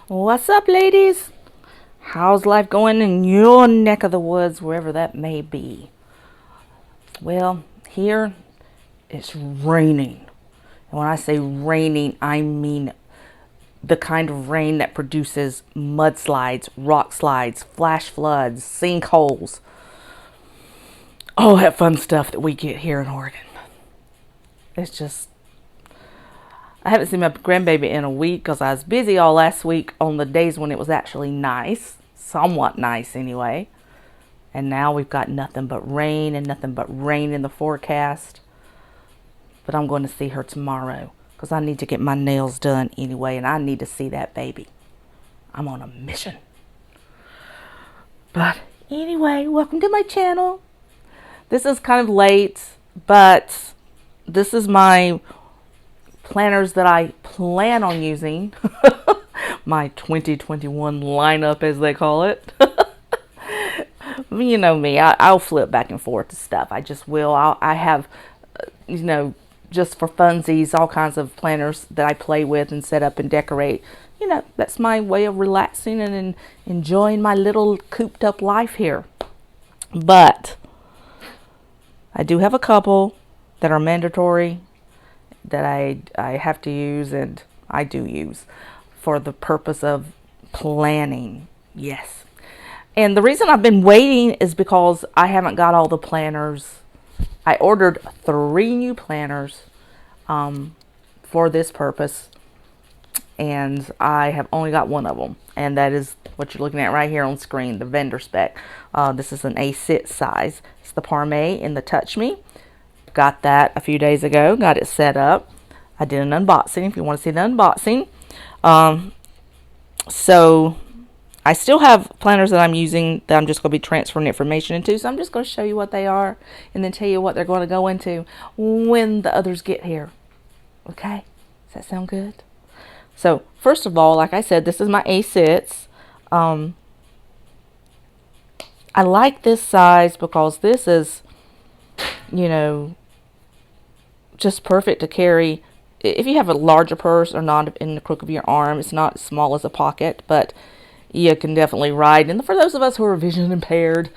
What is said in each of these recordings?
What's up, ladies? How's life going in your neck of the woods, wherever that may be? Well, here it's raining. And when I say raining, I mean the kind of rain that produces mudslides, rock slides, flash floods, sinkholes. All that fun stuff that we get here in Oregon. It's just, I haven't seen my grandbaby in a week because I was busy all last week on the days when it was actually nice. Somewhat nice anyway. And now we've got nothing but rain and nothing but rain in the forecast. But I'm going to see her tomorrow because I need to get my nails done anyway, and I need to see that baby. I'm on a mission. But anyway, welcome to my channel. This is kind of late, but this is my planners that I plan on using. My 2021 lineup, as they call it. You know me, I'll flip back and forth to stuff. I just will. I have, just for funsies, all kinds of planners that I play with and set up and decorate. That's my way of relaxing and enjoying my little cooped up life here. But I do have a couple that are mandatory that I have to use, and I do use for the purpose of planning. Yes. And the reason I've been waiting is because I haven't got all the planners. I ordered 3 new planners for this purpose, and I have only got one of them, and that is what you're looking at right here on screen, the VanderSpeck. This is an A6 size. It's the Parme in the Touch Me. Got that a few days ago. Got it set up. I did an unboxing if you want to see the unboxing. So I still have planners that I'm using that I'm just going to be transferring information into. So I'm just going to show you what they are and then tell you what they're going to go into when the others get here. Okay? Does that sound good? So first of all, like I said, this is my A6. I like this size because this is, just perfect to carry. If you have a larger purse or not in the crook of your arm, it's not as small as a pocket, but you can definitely ride. And for those of us who are vision impaired,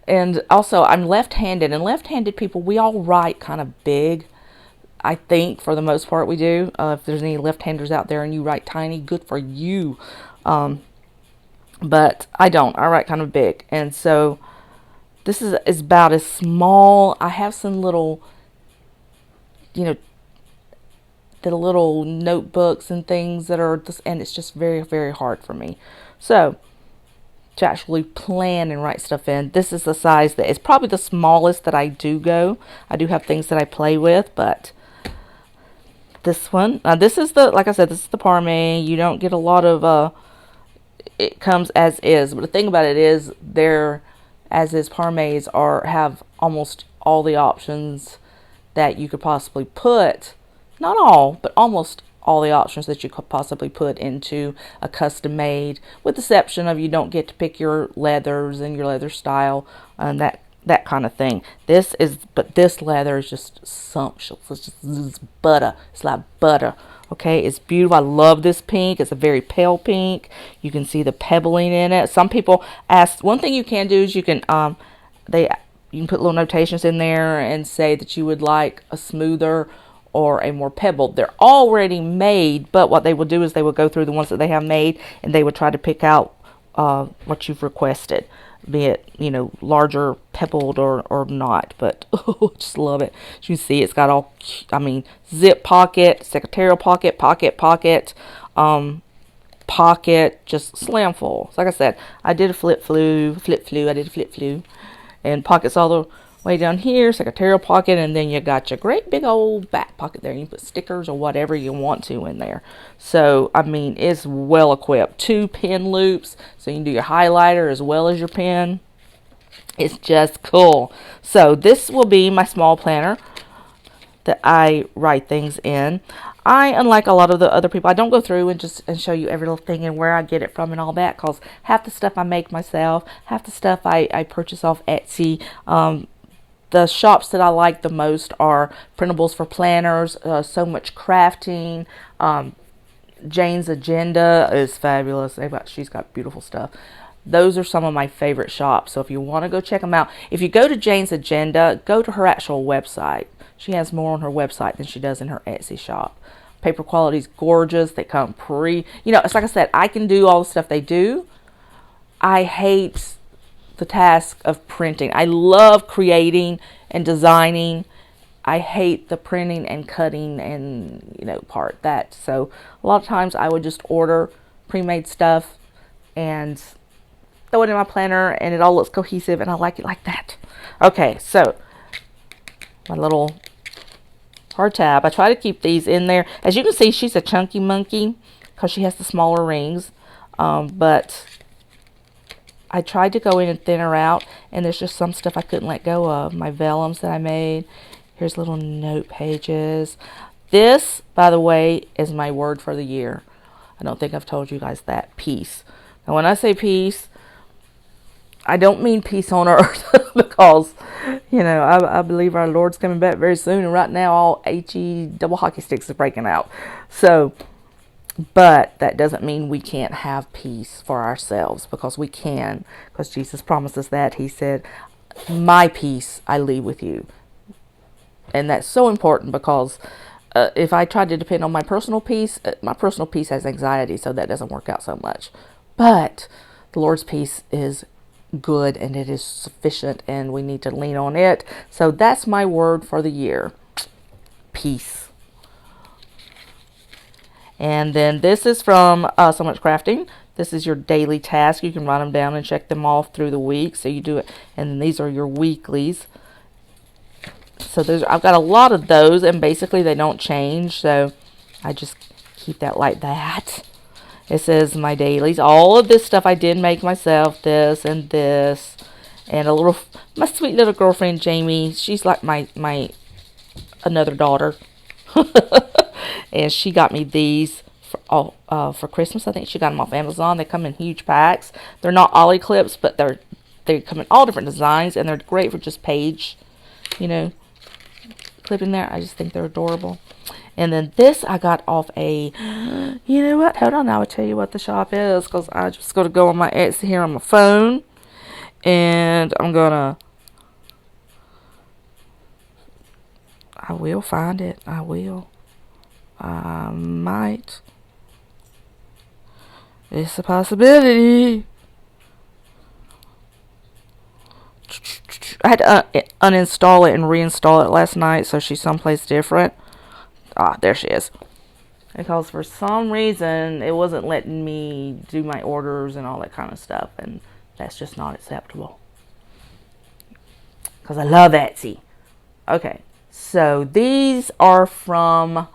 and also I'm left-handed, and left-handed people, we all write kind of big. I think for the most part we do. If there's any left-handers out there and you write tiny, good for you. But I don't. I write kind of big, and so this is about as small. I have some little, the little notebooks and things that are just, and it's just very, very hard for me. So to actually plan and write stuff in, this is the size that is probably the smallest that I do go. I do have things that I play with, but this one, this is the, like I said, this is the Parme. You don't get a lot of, it comes as is, but the thing about it is their as is Parmes have almost all the options that you could possibly put. Not all, but almost all the options that you could possibly put into a custom made, with the exception of you don't get to pick your leathers and your leather style and that kind of thing. But this leather is just sumptuous. It's butter. It's like butter. Okay, it's beautiful. I love this pink. It's a very pale pink. You can see the pebbling in it. Some people ask, one thing you can do is you can you can put little notations in there and say that you would like a smoother or a more pebbled. They're already made, but what they will do is they will go through the ones that they have made and they will try to pick out what you've requested, be it, larger pebbled or not. But just love it. As you see, it's got all, zip pocket, secretarial pocket, pocket, just slam full. So like I said, I did a flip flu, and pockets all the way down here, secretarial pocket, and then you got your great big old back pocket there. You can put stickers or whatever you want to in there. So, it's well equipped. 2 pen loops, so you can do your highlighter as well as your pen. It's just cool. So, this will be my small planner that I write things in. Unlike a lot of the other people, I don't go through and show you every little thing and where I get it from and all that, because half the stuff I make myself, half the stuff I purchase off Etsy. The shops that I like the most are Printables for Planners, So Much Crafting, Jane's Agenda is fabulous. She's got beautiful stuff. Those are some of my favorite shops. So if you want to go check them out, if you go to Jane's Agenda, go to her actual website. She has more on her website than she does in her Etsy shop. Paper quality is gorgeous. They come it's like I said, I can do all the stuff they do. I hate the task of printing. I love creating and designing. I hate the printing and cutting and part that. So a lot of times I would just order pre-made stuff and throw it in my planner, and it all looks cohesive, and I like it like that. Okay, so my little hard tab. I try to keep these in there. As you can see, she's a chunky monkey because she has the smaller rings, but I tried to go in and thin her out, and there's just some stuff I couldn't let go of. My vellums that I made. Here's little note pages. This, by the way, is my word for the year. I don't think I've told you guys that. Peace. Now, when I say peace, I don't mean peace on earth because, I believe our Lord's coming back very soon, and right now all HE double hockey sticks are breaking out. So, but that doesn't mean we can't have peace for ourselves, because we can, because Jesus promised us that. He said, my peace I leave with you. And that's so important because if I try to depend on my personal peace has anxiety, so that doesn't work out so much. But the Lord's peace is good, and it is sufficient, and we need to lean on it. So that's my word for the year. Peace. And then this is from So Much Crafting. This is your daily task. You can write them down and check them off through the week. So you do it. And then these are your weeklies. So I've got a lot of those, and basically they don't change. So I just keep that like that. It says my dailies. All of this stuff I did make myself. This and this. And my sweet little girlfriend, Jamie. She's like my another daughter. And she got me these for Christmas. I think she got them off Amazon. They come in huge packs. They're not ollie clips, but they come in all different designs, and they're great for just page, clipping there. I just think they're adorable. And then this I got off you know what? Hold on, I will tell you what the shop is, because I just got to go on my Etsy here on my phone, and I will find it. I will. I might. It's a possibility. I had to uninstall it and reinstall it last night, so she's someplace different. Ah, there she is. Because for some reason, it wasn't letting me do my orders and all that kind of stuff, and that's just not acceptable. Because I love Etsy. Okay, so these are from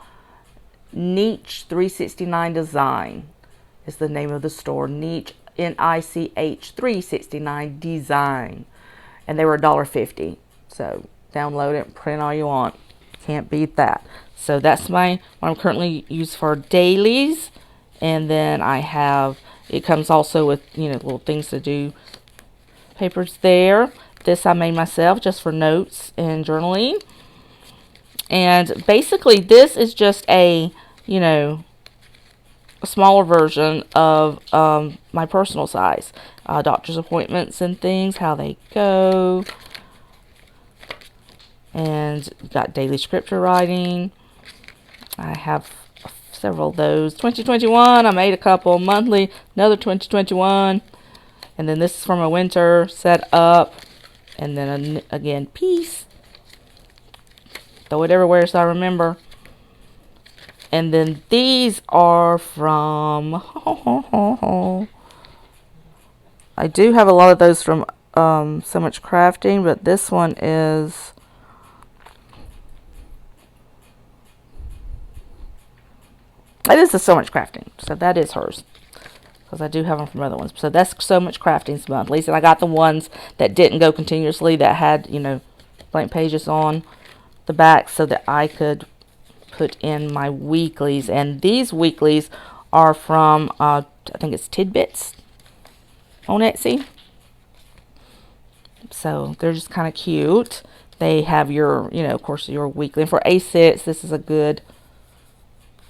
Niche 369 Design is the name of the store. Niche, N-I-C-H 369 Design. And they were $1.50. So download it, print all you want. Can't beat that. So that's what I'm currently using for dailies. And then I have, it comes also with, little things to do. Papers there. This I made myself just for notes and journaling. And basically this is just a smaller version of my personal size. Doctor's appointments and things, how they go. And got daily scripture writing. I have several of those. 2021, I made a couple. Monthly, another 2021. And then this is for my winter set up. And then again, peace. Throw it everywhere so I remember. And then these are from... I do have a lot of those from So Much Crafting, but this one is... It is a So Much Crafting, so that is hers. Because I do have them from other ones. So that's So Much Crafting's monthlies. And I got the ones that didn't go continuously, that had, blank pages on the back, so that I could put in my weeklies. And these weeklies are from, I think it's Tidbits on Etsy. So they're just kind of cute. They have your, of course, your weekly. And for A6, this is a good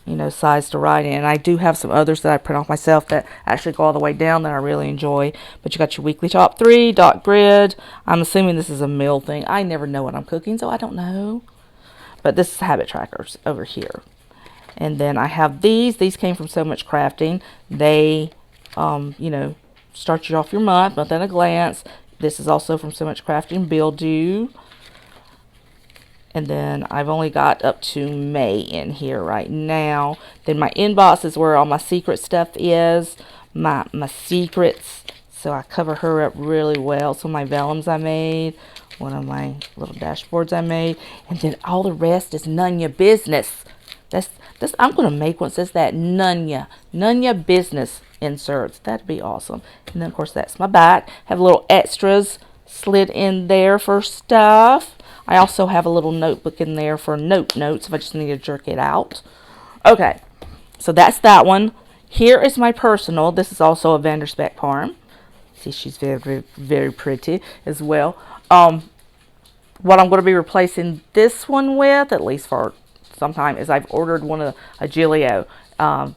you know, size to write in. I do have some others that I print off myself that actually go all the way down that I really enjoy. But you got your weekly top 3, dot grid. I'm assuming this is a meal thing. I never know what I'm cooking, so I don't know. But this is habit trackers over here. And then I have these. These came from So Much Crafting. They, you know, start you off your month at a glance. This is also from So Much Crafting, Bill Do. And then I've only got up to May in here right now. Then my inbox is where all my secret stuff is. My secrets. So I cover her up really well. Some of my vellums I made. One of my little dashboards I made. And then all the rest is none your business. I'm going to make one that says that. None ya business inserts. That'd be awesome. And then of course that's my back. Have little extras slid in there for stuff. I also have a little notebook in there for notes if I just need to jerk it out. Okay, so that's that one. Here is my personal. This is also a VanderSpeck parm. See, she's very, very, very pretty as well. What I'm going to be replacing this one with, at least for some time, is I've ordered one of a Giglio. The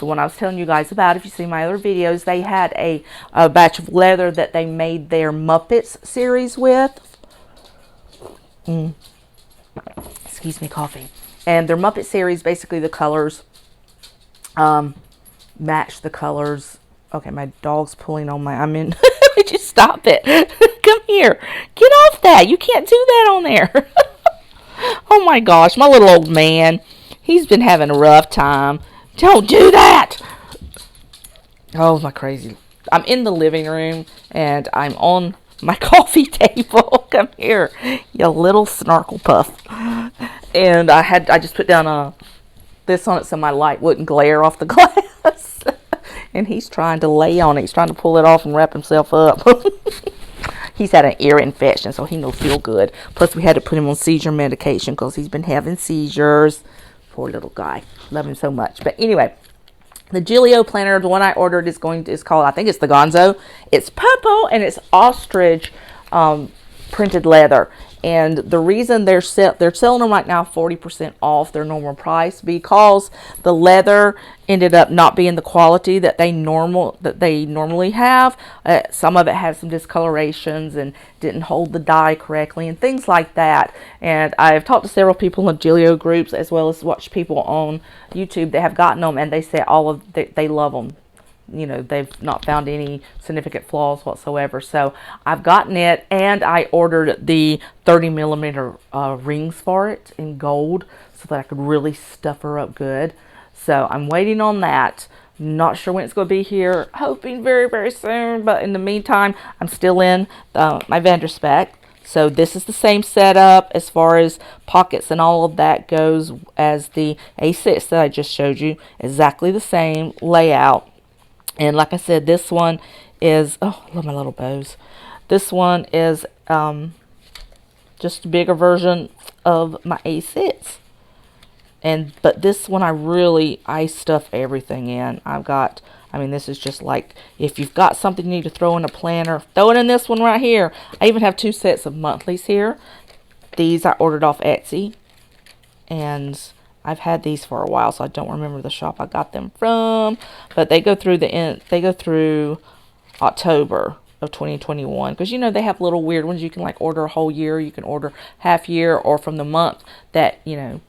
one I was telling you guys about, if you see my other videos, they had a batch of leather that they made their Muppets series with. Excuse me, coffee. And their Muppet series, basically the colors match the colors. Okay, my dog's pulling on my, would you stop it? Come here. Get off that. You can't do that on there. Oh my gosh, my little old man. He's been having a rough time. Don't do that. Oh, my crazy. I'm in the living room and I'm on my coffee table. Come here, you little snarkle puff. And I just put down this on it so my light wouldn't glare off the glass. And he's trying to lay on it. He's trying to pull it off and wrap himself up. He's had an ear infection, so he don't feel good. Plus, we had to put him on seizure medication because he's been having seizures. Poor little guy. Love him so much. But anyway, the Giglio planner, the one I ordered, is called, I think it's the Gonzo. It's purple and it's ostrich printed leather. And the reason they're selling them right now 40% off their normal price, because the leather ended up not being the quality that they normally have. Some of it had some discolorations and didn't hold the dye correctly and things like that. And I've talked to several people in Giglio groups, as well as watched people on YouTube that have gotten them, and they say they love them. You know, they've not found any significant flaws whatsoever. So I've gotten it, and I ordered the 30mm rings for it in gold so that I could really stuff her up good. So I'm waiting on that. Not sure when it's going to be here. Hoping very, very soon. But in the meantime, I'm still in my VanderSpeck. So this is the same setup as far as pockets and all of that goes as the A6 that I just showed you. Exactly the same layout. And like I said, this one is, oh, I love my little bows. This one is just a bigger version of my A6. But this one I stuff everything in. This is just like, if you've got something you need to throw in a planner, throw it in this one right here. I even have 2 sets of monthlies here. These I ordered off Etsy. And I've had these for a while, so I don't remember the shop I got them from. But they go through October of 2021, because you know they have little weird ones. You can like order a whole year, you can order half year, or from the month that you know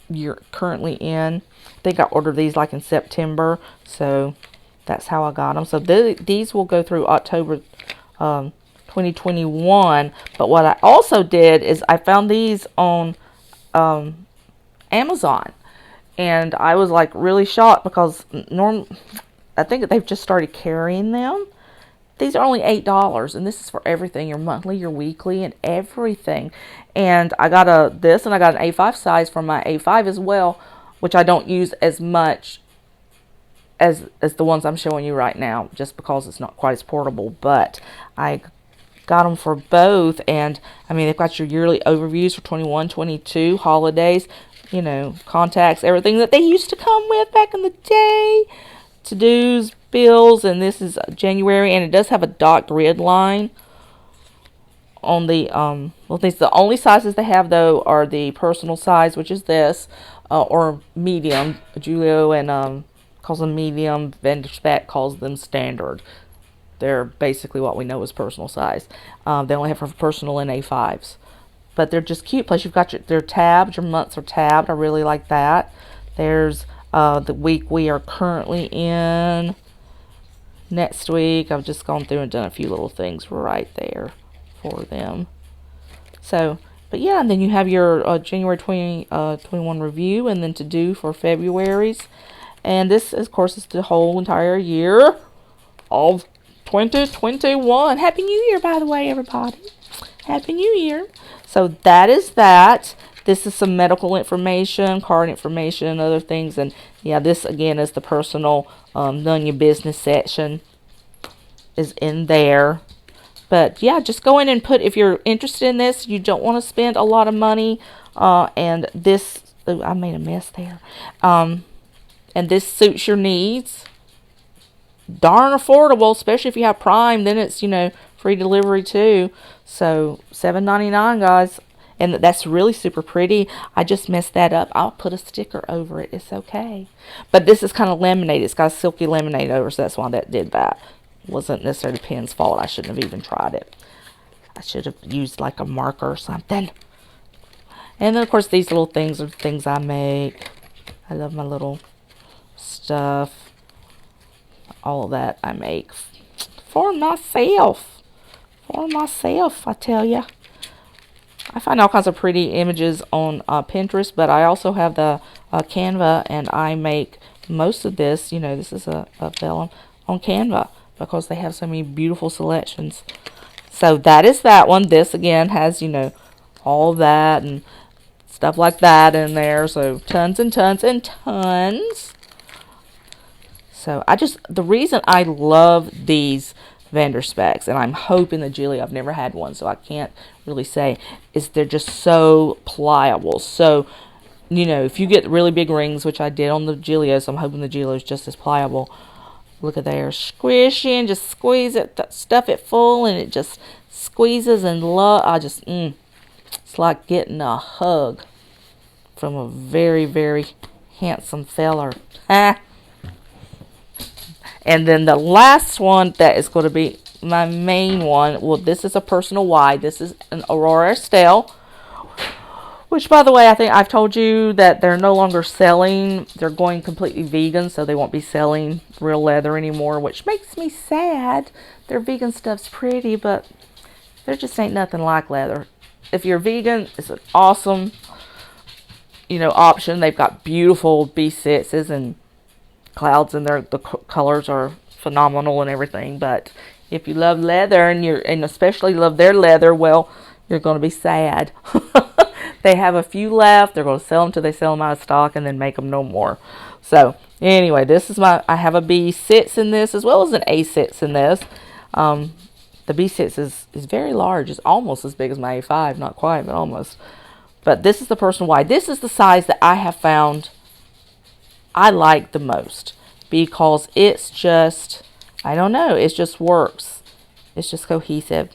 you're currently in. I think I ordered these like in September, so that's how I got them. So these will go through October 2021. But what I also did is I found these on Amazon, and I was like really shocked because I think they've just started carrying them. These are only $8, and this is for everything, your monthly, your weekly, and everything. And I got this, and I got an A5 size for my A5 as well, which I don't use as much as the ones I'm showing you right now, just because it's not quite as portable. But I got them for both, and they've got your yearly overviews for 21, 22, holidays, you know, contacts, everything that they used to come with back in the day, to-dos, bills. And this is January, and it does have a dot grid line on the the only sizes they have though are the personal size, which is this, or medium. Giglio and calls them medium. VanderSpeck calls them standard. They're basically what we know as personal size. They only have for personal and A5s. But they're just cute. Plus, you've got they're tabbed. Your months are tabbed. I really like that. There's the week we are currently in. Next week, I've just gone through and done a few little things right there for them. So, but yeah, and then you have your January 2021 review, and then to do for February's. And this, of course, is the whole entire year of 2021. Happy New Year, by the way, everybody. Happy New Year. So that is that. This is some medical information, card information, other things. And yeah, this again is the personal none your business section is in there. But yeah, just go in and put, if you're interested in this, you don't want to spend a lot of money. And this, ooh, I made a mess there. And this suits your needs. Darn affordable, especially if you have Prime. Then it's, you know, free delivery too. So $7.99, guys. And that's really super pretty. I just messed that up. I'll put a sticker over it. It's okay. But this is kind of laminated. It's got a silky laminate over, so that's why that did that. It wasn't necessarily the pen's fault. I shouldn't have even tried it. I should have used like a marker or something. And then, of course, these little things are things I make. I love my little stuff. All of that I make for myself. For myself, I tell you. I find all kinds of pretty images on Pinterest, but I also have the Canva, and I make most of this. You know, this is a vellum on Canva because they have so many beautiful selections. So that is that one. This, again, has, you know, all that and stuff like that in there. So tons and tons and tons. So the reason I love these VanderSpecks, and I'm hoping the Giglio, I've never had one, so I can't really say, is they're just so pliable. So, you know, if you get really big rings, which I did on the Giglio, so I'm hoping the Giglio is just as pliable. Look at there, squishy, and just squeeze it, stuff it full, and it just squeezes and it's like getting a hug from a very, very handsome feller. And then the last one that is going to be my main one, well, this is a personal wide. This is an Aurora Estelle, which, by the way, I think I've told you that they're no longer selling. They're going completely vegan, so they won't be selling real leather anymore, which makes me sad. Their vegan stuff's pretty, but there just ain't nothing like leather. If you're vegan, it's an awesome, you know, option. They've got beautiful B6s and clouds, and the colors are phenomenal and everything. But if you love leather and especially love their leather, well, you're going to be sad. They have a few left. They're going to sell them till they sell them out of stock and then make them no more. So anyway, this is I have a B6 in this as well as an A6 in this. The B6 is very large. It's almost as big as my A5. Not quite, but almost. But this is the personal wide. This is the size that I have found I like the most, because it's just, I don't know, it just works. It's just cohesive,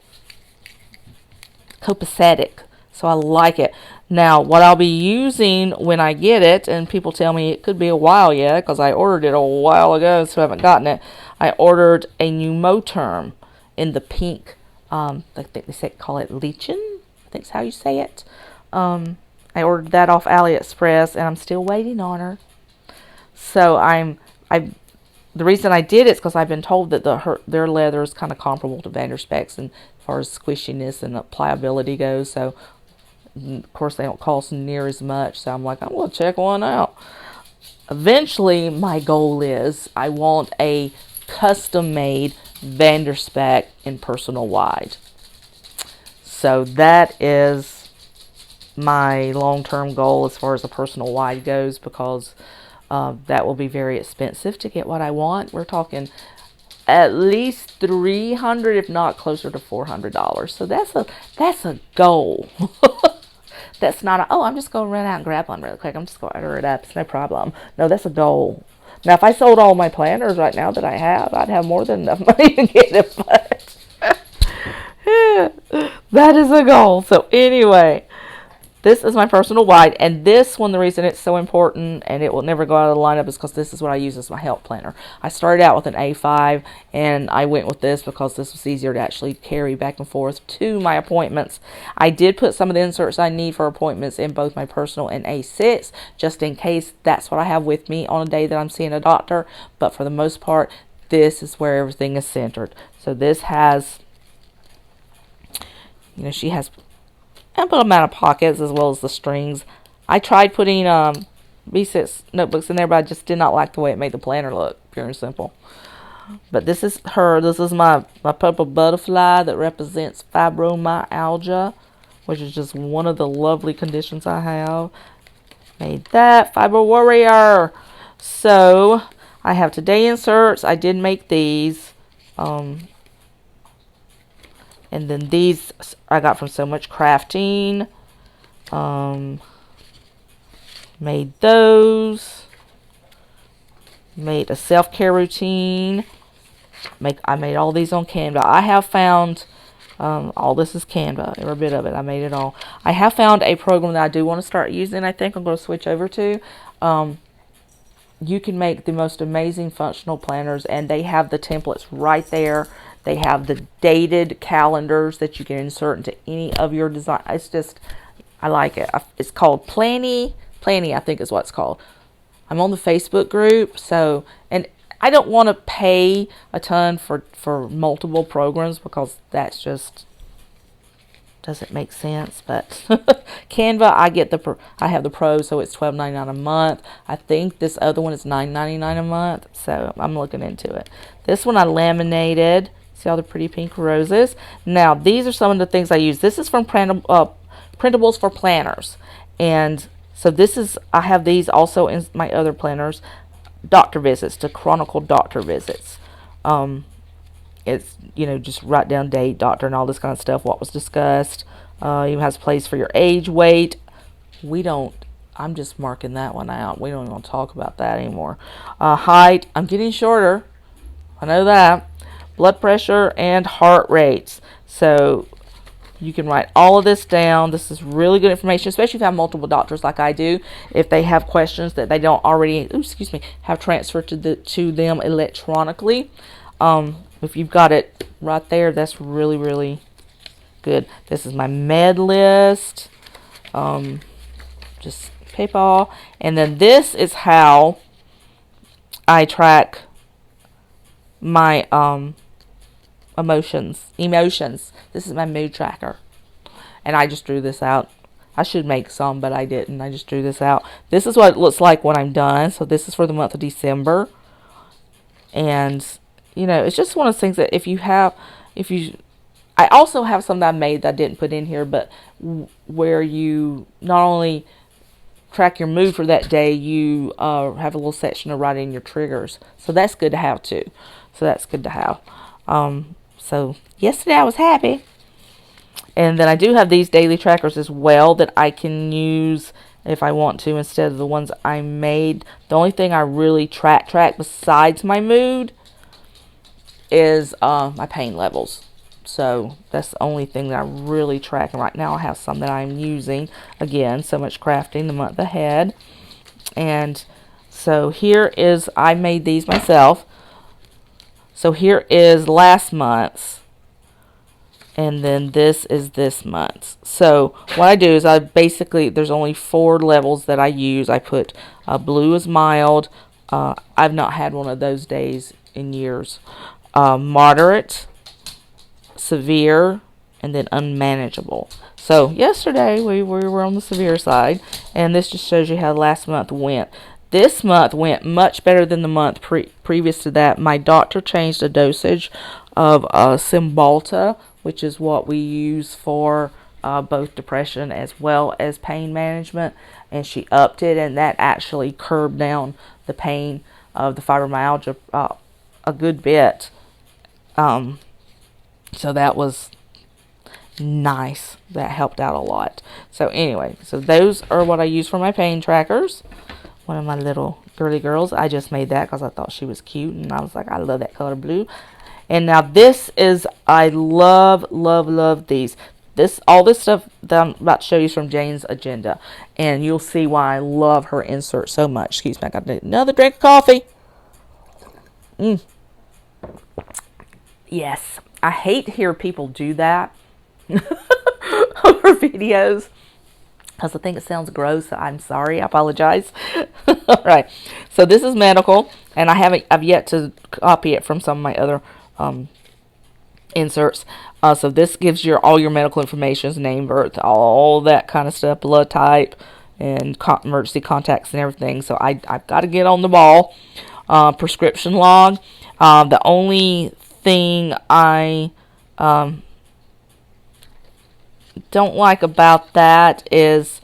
copacetic. So I like it. Now, what I'll be using when I get it, and people tell me it could be a while yet, because I ordered it a while ago, so I haven't gotten it. I ordered a pneumoterm in the pink, I think they call it lichen, I think that's how you say it. I ordered that off AliExpress, and I'm still waiting on her. So the reason I did it is because I've been told that their leather is kind of comparable to VanderSpeck's as far as squishiness and pliability goes. So, of course, they don't cost near as much. So I'm like, I'm going to check one out. Eventually, my goal is I want a custom-made VanderSpeck in personal wide. So that is my long-term goal as far as the personal wide goes, because that will be very expensive to get what I want. We're talking at least $300, if not closer to $400. So that's a goal. That's not I'm just going to run out and grab one really quick. I'm just going to order it up. It's no problem. No, that's a goal. Now, if I sold all my planners right now that I have, I'd have more than enough money to get it. But that is a goal. So anyway, This is my personal white, and this one, the reason it's so important and it will never go out of the lineup is because this is what I use as my help planner. I started out with an A5, and I went with this because this was easier to actually carry back and forth to my appointments. I did put some of the inserts I need for appointments in both my personal and A6, just in case that's what I have with me on a day that I'm seeing a doctor, but for the most part, this is where everything is centered. So this has, you know, she has ample amount of pockets as well as the strings. I tried putting B6 notebooks in there, but I just did not like the way it made the planner look, pure and simple. But this is her. This is my purple butterfly that represents fibromyalgia, which is just one of the lovely conditions I have. Made that. Fiber Warrior. So I have today inserts. I did make these. And then these I got from So Much Crafting. Made those. Made a self-care routine. I made all these on Canva. I have found, all this is Canva, every bit of it. I made it all. I have found a program that I do want to start using. I think I'm going to switch over to. You can make the most amazing functional planners, and they have the templates right there. They have the dated calendars that you can insert into any of your design. It's just, I like it. It's called Planny, I think is what it's called. I'm on the Facebook group, so, and I don't want to pay a ton for multiple programs because that's just doesn't make sense. But Canva, I have the Pro, so it's $12.99 a month. I think this other one is $9.99 a month, so I'm looking into it. This one I laminated. See all the pretty pink roses. Now these are some of the things I use. This is from Printables for Planners, and so this is, I have these also in my other planners. Doctor visits, to chronicle doctor visits. It's, you know, just write down date, doctor, and all this kind of stuff, what was discussed. Even has a place for your age, weight. I'm just marking that one out. We don't even want to talk about that anymore. Height, I'm getting shorter. I know that. Blood pressure and heart rates. So you can write all of this down. This is really good information, especially if you have multiple doctors like I do. If they have questions that they don't already, have transferred to them electronically. If you've got it right there, that's really, really good. This is my med list. Just paper. And then this is how I track my emotions. This is my mood tracker. And I just drew this out. I should make some, but I didn't. I just drew this out. This is what it looks like when I'm done. So this is for the month of December. And, you know, it's just one of those things that I also have some that I made that I didn't put in here, but where you not only track your mood for that day, you have a little section to write in your triggers. So that's good to have too. So yesterday I was happy. And then I do have these daily trackers as well that I can use if I want to instead of the ones I made. The only thing I really track besides my mood is my pain levels. So that's the only thing that I really track. And right now I have some that I'm using. Again, So Much Crafting, the month ahead. And so here is, I made these myself. So here is last month's. And then this is this month's. So what I do is there's only 4 levels that I use. I put blue is mild. I've not had one of those days in years. Moderate, severe, and then unmanageable. So yesterday we were on the severe side, and this just shows you how last month went. This month went much better than the month previous to that. My doctor changed the dosage of Cymbalta, which is what we use for both depression as well as pain management, and she upped it, and that actually curbed down the pain of the fibromyalgia a good bit. So that was nice. That helped out a lot. So anyway, so those are what I use for my pain trackers. One of my little girly girls. I just made that because I thought she was cute, and I was like, I love that color blue. And now this is, I love these. all this stuff that I'm about to show you is from Jane's agenda, and you'll see why I love her insert so much. Excuse me, I got another drink of coffee. Yes, I hate to hear people do that over videos because I think it sounds gross. I'm sorry. I apologize. All right. So this is medical, and I've yet to copy it from some of my other inserts. So this gives all your medical information, name, birth, all that kind of stuff, blood type, and emergency contacts and everything. So I've got to get on the ball. Prescription log. The only thing I don't like about that is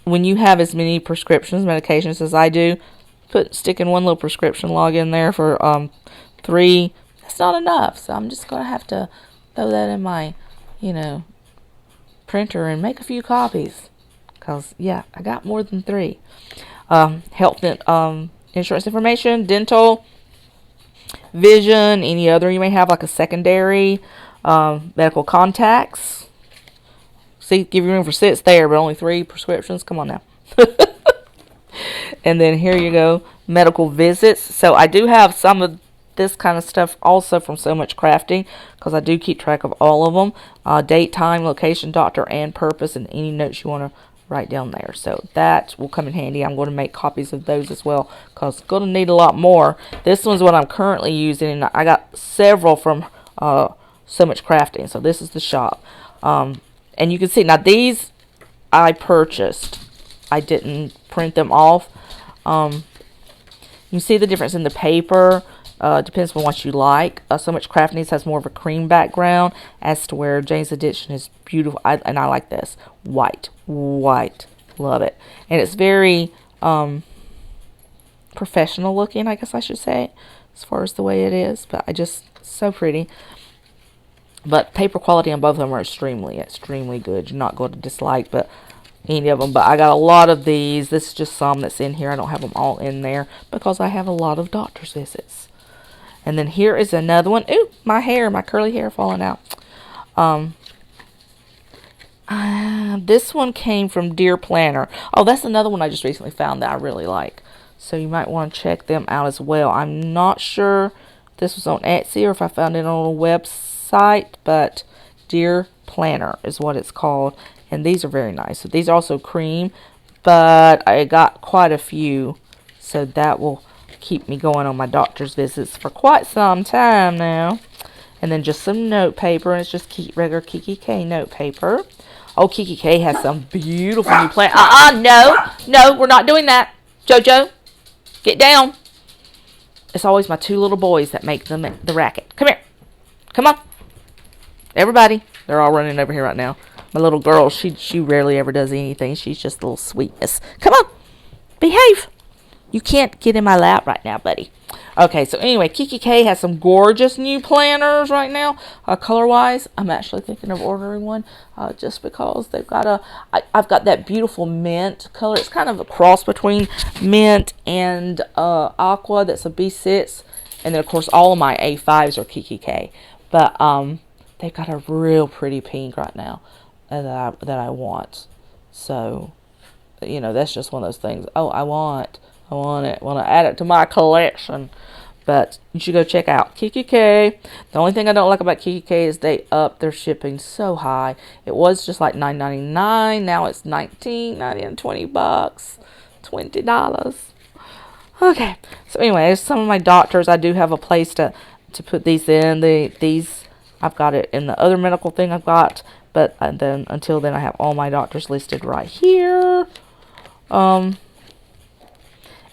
when you have as many prescriptions, medications as I do, sticking one little prescription log in there for 3. That's not enough. So I'm just gonna have to throw that in my, printer and make a few copies. Cause yeah, I got more than 3. Health and insurance information, dental, vision, any other you may have, like a secondary, medical contacts. See, give you room for 6 there, but only 3 prescriptions. Come on now. And then here you go, medical visits. So I do have some of this kind of stuff also from So Much Crafting, because I do keep track of all of them. Date, time, location, doctor, and purpose, and any notes you want to write down there. So that will come in handy. I'm going to make copies of those as well, because I'm going to need a lot more. This one's what I'm currently using, and I got several from So Much Crafting. So this is the shop. And you can see, now these I purchased. I didn't print them off. You see the difference in the paper. Depends on what you like. So Much Crafting has more of a cream background, as to where Jane's Edition is beautiful. And I like this. White. Love it. And it's very professional looking, I guess I should say, as far as the way it is. But so pretty. But paper quality on both of them are extremely good. You're not going to dislike any of them. But I got a lot of these. This is just some that's in here. I don't have them all in there because I have a lot of doctor's visits. And then here is another one. Ooh, my curly hair falling out. This one came from Dear Planner. Oh, that's another one I just recently found that I really like. So you might want to check them out as well. I'm not sure if this was on Etsy or if I found it on a website, but Dear Planner is what it's called. And these are very nice. So these are also cream, but I got quite a few. So that will keep me going on my doctor's visits for quite some time now. And then just some note paper, and it's just regular Kiki K note paper. Oh, Kiki K has some beautiful new plants. No, we're not doing that. Jojo, get down. It's always my 2 little boys that make the racket. Come here. Come on. Everybody. They're all running over here right now. My little girl, she rarely ever does anything. She's just a little sweetness. Come on. Behave. You can't get in my lap right now, buddy. Okay, so anyway, Kiki K has some gorgeous new planners right now, color-wise. I'm actually thinking of ordering one just because they've got I've got that beautiful mint color. It's kind of a cross between mint and aqua. That's a B6. And then, of course, all of my A5s are Kiki K. But they've got a real pretty pink right now that I want. So, that's just one of those things. Oh, I want it. Want to add it to my collection. But you should go check out Kiki K. The only thing I don't like about Kiki K is they upped their shipping so high. It was just like $9.99. Now it's $19.90 and $20. $20. Okay. So anyway, some of my doctors, I do have a place to put these in. These I've got it in the other medical thing I've got. But then until then, I have all my doctors listed right here.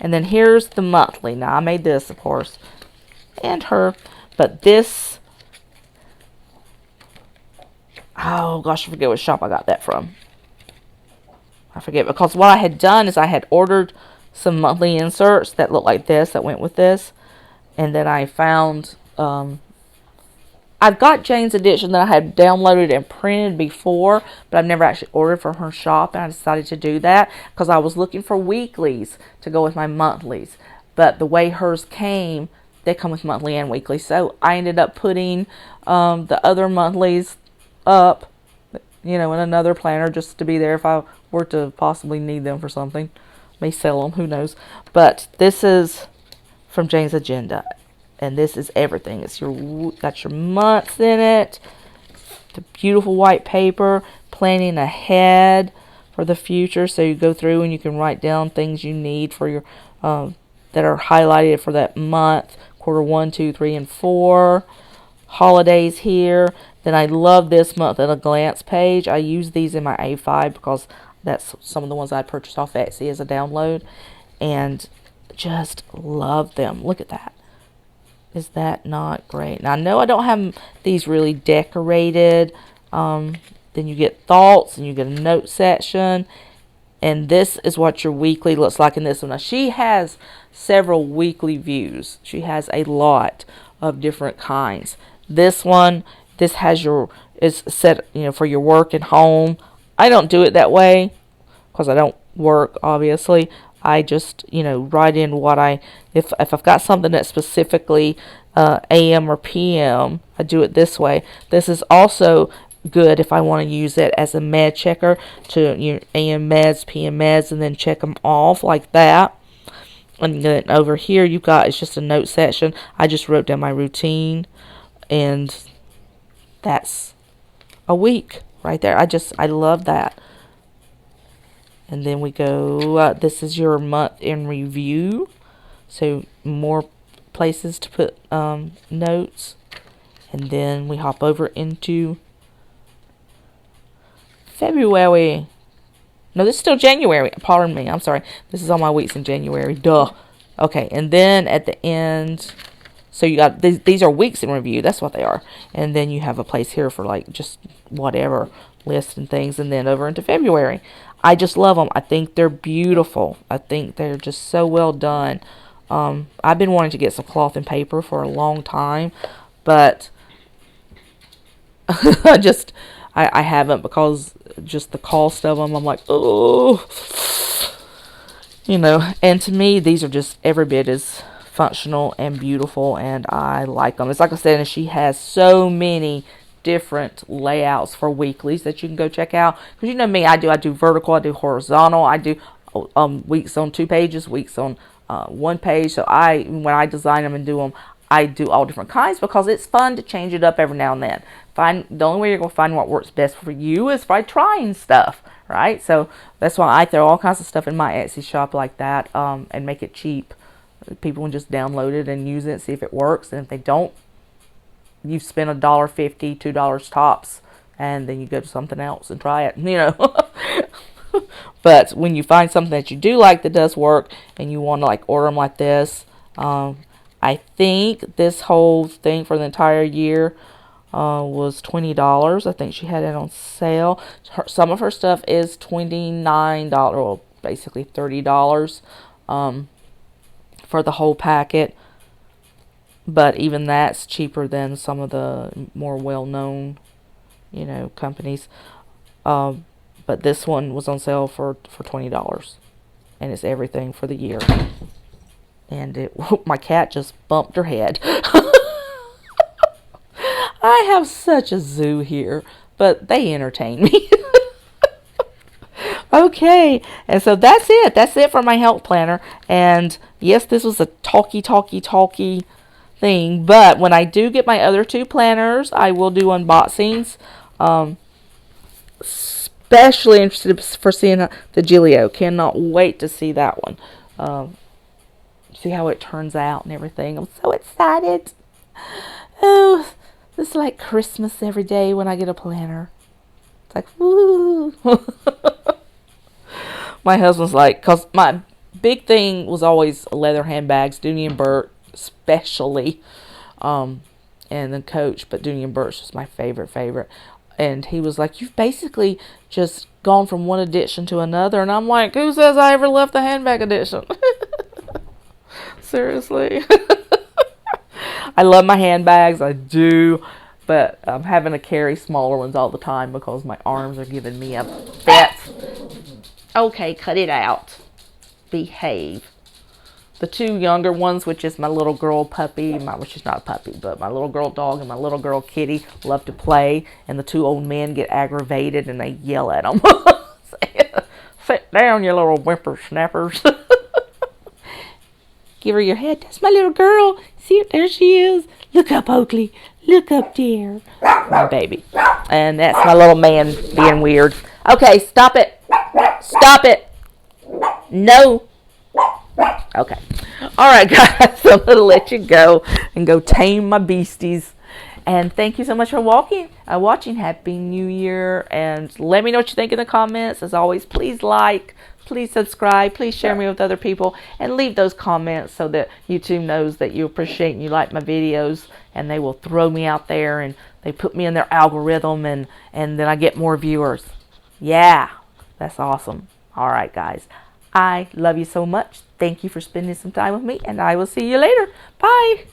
And then here's the monthly. Now, I made this, of course, and her. But this, oh, gosh, I forget what shop I got that from. I forget, because what I had done is I had ordered some monthly inserts that looked like this, that went with this. And then I found, I've got Jane's Edition that I had downloaded and printed before, but I've never actually ordered from her shop, and I decided to do that because I was looking for weeklies to go with my monthlies. But the way hers came, they come with monthly and weekly, so I ended up putting the other monthlies up, in another planner just to be there if I were to possibly need them for something. May sell them, who knows. But this is from Jane's Agenda, and this is everything. It's got your months in it, the beautiful white paper, planning ahead for the future. So you go through and you can write down things you need for your that are highlighted for that month, quarter 1, 2, 3, and 4. Holidays here. Then I love this month at a glance page. I use these in my A5 because that's some of the ones I purchased off Etsy as a download, and just love them. Look at that. Is that not great? Now I know I don't have these really decorated. Then you get thoughts and you get a note section, and this is what your weekly looks like in this one. Now she has several weekly views. She has a lot of different kinds. This one, this has is set, for your work and home. I don't do it that way because I don't work, obviously. I just, write in what if I've got something that's specifically AM or PM, I do it this way. This is also good if I want to use it as a med checker to AM meds, PM meds, and then check them off like that. And then over here it's just a note section. I just wrote down my routine, and that's a week right there. I love that. And then we go, this is your month in review. So more places to put notes. And then we hop over into February. No, this is still January. Pardon me. I'm sorry. This is all my weeks in January. Duh. Okay, and then at the end, so you got these are weeks in review. That's what they are. And then you have a place here for like just whatever lists and things. And then over into February. I just love them. I think they're beautiful. I think they're just so well done. I've been wanting to get some cloth and paper for a long time, but I haven't because just the cost of them. I'm like, oh, and to me, these are just every bit as functional and beautiful, and I like them. It's like I said, and she has so many different layouts for weeklies that you can go check out. Because me, I do vertical, I do horizontal, I do weeks on 2 pages, weeks on 1 page. So when I design them and do them, I do all different kinds because it's fun to change it up every now and then. The only way you're going to find what works best for you is by trying stuff, right? So that's why I throw all kinds of stuff in my Etsy shop like that, and make it cheap. People can just download it and use it and see if it works. And if they don't, you've spent $1.50, $2 tops, and then you go to something else and try it, But when you find something that you do like that does work, and you want to order them like this, I think this whole thing for the entire year was $20. I think she had it on sale. Some of her stuff is $29, well, basically $30 for the whole packet. But even that's cheaper than some of the more well-known, companies. But this one was on sale for $20. And it's everything for the year. And my cat just bumped her head. I have such a zoo here, but they entertain me. Okay, and so that's it. That's it for my health planner. And yes, this was a talky thing, but when I do get my other 2 planners, I will do unboxings. Especially interested for seeing the Giglio. Cannot wait to see that one. See how it turns out and everything. I'm so excited. Oh, it's like Christmas every day when I get a planner. It's like, woo. My husband's like, because my big thing was always leather handbags, Dooney and Burt, especially, and then Coach, but Dooney and Burt's was my favorite. And he was like, you've basically just gone from one addiction to another. And I'm like, who says I ever left the handbag addiction? Seriously. I love my handbags, I do, but I'm having to carry smaller ones all the time because my arms are giving me a fit. Okay, cut it out. Behave. The two younger ones, which is my little girl puppy, which is not a puppy, but my little girl dog and my little girl kitty, love to play. And the two old men get aggravated and they yell at them. Sit down, you little whippersnappers. Give her your head. That's my little girl. See, there she is. Look up, Oakley. Look up there. My baby. And that's my little man being weird. Okay, stop it. Stop it. No. Okay. All right, guys. So I'm going to let you go and go tame my beasties. And thank you so much for watching. Happy New Year. And let me know what you think in the comments. As always, please like, please subscribe, please share me with other people, and leave those comments so that YouTube knows that you appreciate and you like my videos, and they will throw me out there and they put me in their algorithm, and then I get more viewers. Yeah, that's awesome. All right, guys. I love you so much. Thank you for spending some time with me, and I will see you later. Bye.